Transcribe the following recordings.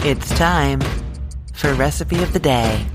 It's time for Recipe of the Day.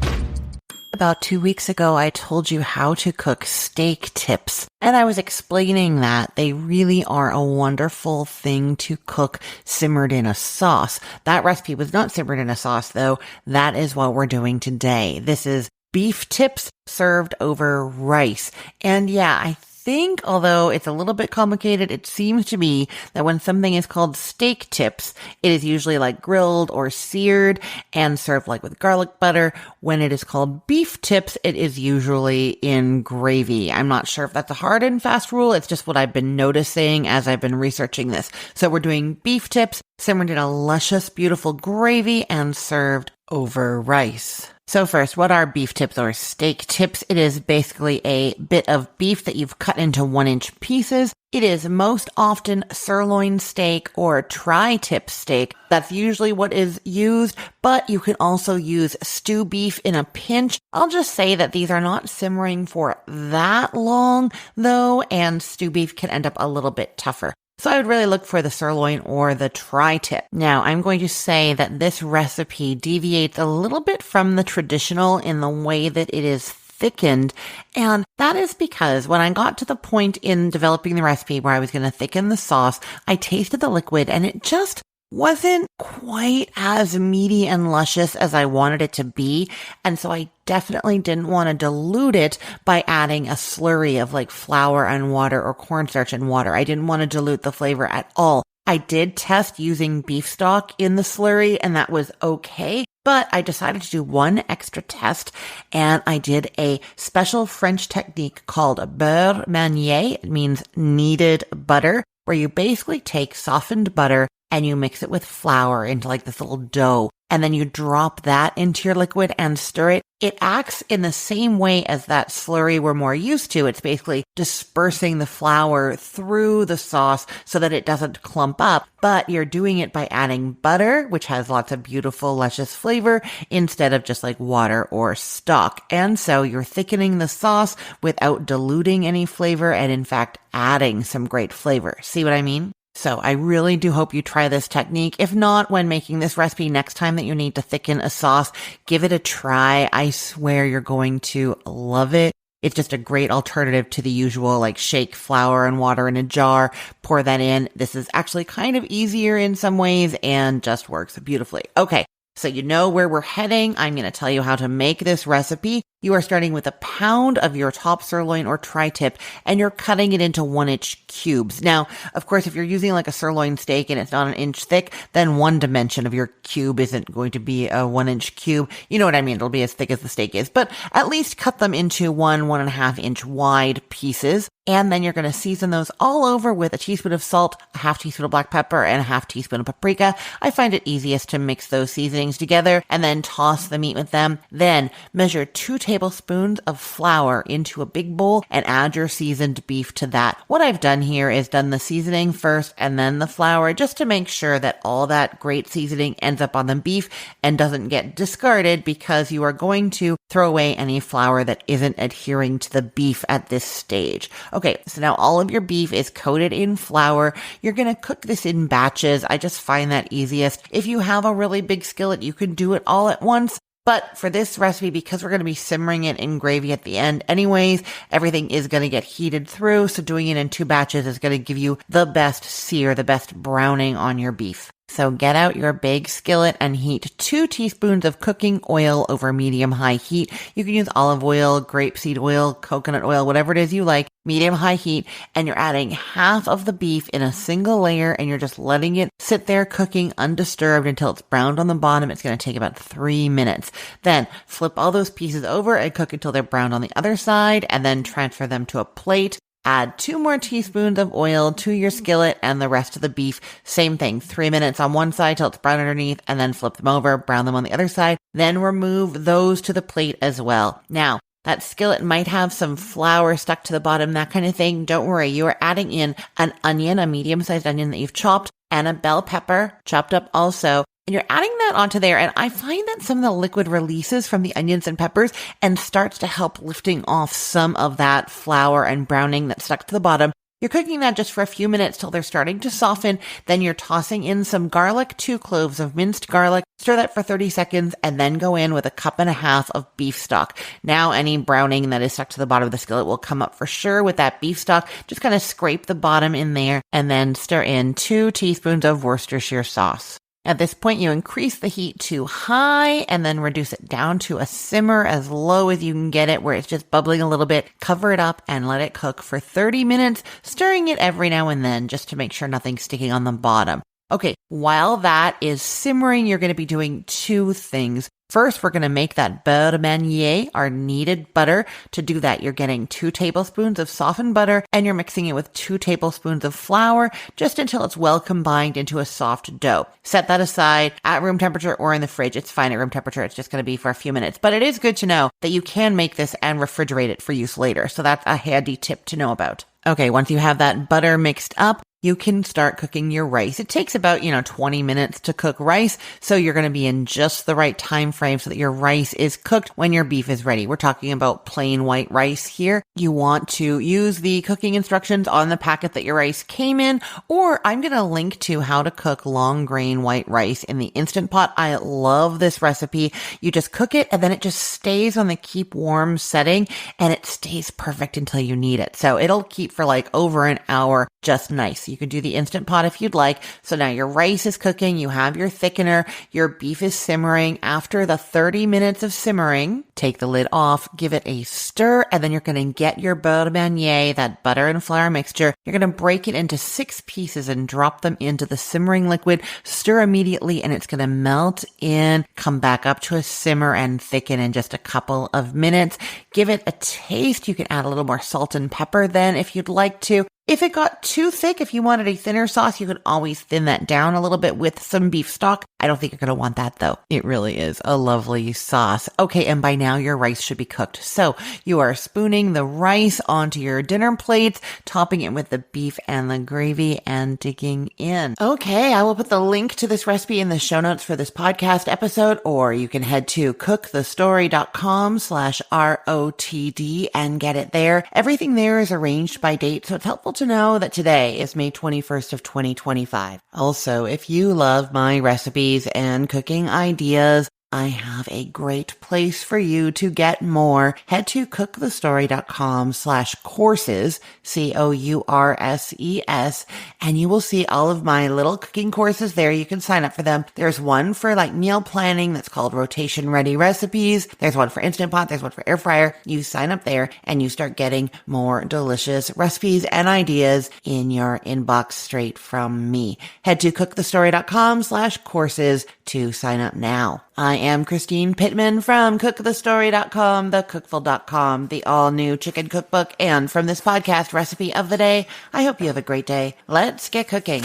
About 2 weeks ago, I told you how to cook steak tips, and I was explaining that they really are a wonderful thing to cook simmered in a sauce. That recipe was not simmered in a sauce, though. That is what we're doing today. This is beef tips served over rice. And yeah, I think, although it's a little bit complicated, it seems to be that when something is called steak tips, it is usually like grilled or seared and served like with garlic butter. When it is called beef tips, it is usually in gravy. I'm not sure if that's a hard and fast rule. It's just what I've been noticing as I've been researching this. So we're doing beef tips simmered in a luscious, beautiful gravy and served over rice. So first, what are beef tips or steak tips? It is basically a bit of beef that you've cut into 1-inch pieces. It is most often sirloin steak or tri-tip steak. That's usually what is used, but you can also use stew beef in a pinch. I'll just say that these are not simmering for that long, though, and stew beef can end up a little bit tougher. So I would really look for the sirloin or the tri-tip. Now, I'm going to say that this recipe deviates a little bit from the traditional in the way that it is thickened. And that is because when I got to the point in developing the recipe where I was going to thicken the sauce, I tasted the liquid and it just wasn't quite as meaty and luscious as I wanted it to be. And so I definitely didn't want to dilute it by adding a slurry of like flour and water or cornstarch and water. I didn't want to dilute the flavor at all. I did test using beef stock in the slurry and that was okay. But I decided to do one extra test and I did a special French technique called beurre manière. It means kneaded butter, where you basically take softened butter and you mix it with flour into like this little dough. And then you drop that into your liquid and stir it. It acts in the same way as that slurry we're more used to. It's basically dispersing the flour through the sauce so that it doesn't clump up, but you're doing it by adding butter, which has lots of beautiful, luscious flavor, instead of just like water or stock. And so you're thickening the sauce without diluting any flavor and in fact adding some great flavor. See what I mean? So I really do hope you try this technique. If not, when making this recipe next time that you need to thicken a sauce, give it a try. I swear you're going to love it. It's just a great alternative to the usual like shake flour and water in a jar, pour that in. This is actually kind of easier in some ways and just works beautifully. Okay. So you know where we're heading. I'm going to tell you how to make this recipe. You are starting with a pound of your top sirloin or tri-tip and you're cutting it into 1-inch cubes. Now, of course, if you're using like a sirloin steak and it's not an inch thick, then one dimension of your cube isn't going to be a 1-inch cube. You know what I mean? It'll be as thick as the steak is, but at least cut them into 1.5-inch wide pieces. And then you're going to season those all over with a teaspoon of salt, a half teaspoon of black pepper, and a half teaspoon of paprika. I find it easiest to mix those seasonings together and then toss the meat with them. Then measure 2 tablespoons of flour into a big bowl and add your seasoned beef to that. What I've done here is done the seasoning first and then the flour just to make sure that all that great seasoning ends up on the beef and doesn't get discarded because you are going to throw away any flour that isn't adhering to the beef at this stage. Okay, so now all of your beef is coated in flour. You're going to cook this in batches. I just find that easiest. If you have a really big skillet, you can do it all at once. But for this recipe, because we're going to be simmering it in gravy at the end anyways, everything is going to get heated through. So doing it in 2 batches is going to give you the best sear, the best browning on your beef. So get out your big skillet and heat 2 teaspoons of cooking oil over medium-high heat. You can use olive oil, grapeseed oil, coconut oil, whatever it is you like, medium-high heat. And you're adding half of the beef in a single layer and you're just letting it sit there cooking undisturbed until it's browned on the bottom. It's going to take about 3 minutes. Then flip all those pieces over and cook until they're browned on the other side and then transfer them to a plate. Add 2 more teaspoons of oil to your skillet and the rest of the beef. Same thing, 3 minutes on one side till it's brown underneath and then flip them over, brown them on the other side. Then remove those to the plate as well. Now, that skillet might have some flour stuck to the bottom, that kind of thing. Don't worry, you are adding in an onion, a medium-sized onion that you've chopped, and a bell pepper, chopped up also. And you're adding that onto there. And I find that some of the liquid releases from the onions and peppers and starts to help lifting off some of that flour and browning that's stuck to the bottom. You're cooking that just for a few minutes till they're starting to soften. Then you're tossing in some garlic, 2 cloves of minced garlic, stir that for 30 seconds, and then go in with a 1.5 cups of beef stock. Now any browning that is stuck to the bottom of the skillet will come up for sure with that beef stock. Just kind of scrape the bottom in there and then stir in 2 teaspoons of Worcestershire sauce. At this point, you increase the heat to high and then reduce it down to a simmer as low as you can get it, where it's just bubbling a little bit. Cover it up and let it cook for 30 minutes, stirring it every now and then just to make sure nothing's sticking on the bottom. Okay, while that is simmering, you're going to be doing 2 things. First, we're going to make that beurre de manier, our kneaded butter. To do that, you're getting 2 tablespoons of softened butter and you're mixing it with 2 tablespoons of flour just until it's well combined into a soft dough. Set that aside at room temperature or in the fridge. It's fine at room temperature. It's just going to be for a few minutes. But it is good to know that you can make this and refrigerate it for use later. So that's a handy tip to know about. Okay, once you have that butter mixed up, you can start cooking your rice. It takes about, 20 minutes to cook rice. So you're going to be in just the right time frame so that your rice is cooked when your beef is ready. We're talking about plain white rice here. You want to use the cooking instructions on the packet that your rice came in, or I'm going to link to how to cook long grain white rice in the Instant Pot. I love this recipe. You just cook it and then it just stays on the keep warm setting and it stays perfect until you need it. So it'll keep for like over an hour, just nice. You could do the Instant Pot if you'd like. So now your rice is cooking, you have your thickener, your beef is simmering. After the 30 minutes of simmering, take the lid off, give it a stir, and then you're going to get your beurre de manier, that butter and flour mixture. You're going to break it into 6 pieces and drop them into the simmering liquid. Stir immediately and it's going to melt in, come back up to a simmer and thicken in just a couple of minutes. Give it a taste. You can add a little more salt and pepper then if you'd like to. If it got too thick, if you wanted a thinner sauce, you could always thin that down a little bit with some beef stock. I don't think you're going to want that though. It really is a lovely sauce. Okay, and by now your rice should be cooked. So you are spooning the rice onto your dinner plates, topping it with the beef and the gravy and digging in. Okay, I will put the link to this recipe in the show notes for this podcast episode, or you can head to cookthestory.com/ROTD and get it there. Everything there is arranged by date, so it's helpful to know that today is May 21st of 2025. Also, if you love my recipes and cooking ideas, I have a great place for you to get more. Head to cookthestory.com/courses, COURSES, and you will see all of my little cooking courses there. You can sign up for them. There's one for like meal planning that's called Rotation Ready Recipes. There's one for Instant Pot. There's one for Air Fryer. You sign up there and you start getting more delicious recipes and ideas in your inbox straight from me. Head to cookthestory.com/courses to sign up now. I am Christine Pittman from cookthestory.com, thecookful.com, the all-new chicken cookbook, and from this podcast, Recipe of the Day. I hope you have a great day. Let's get cooking.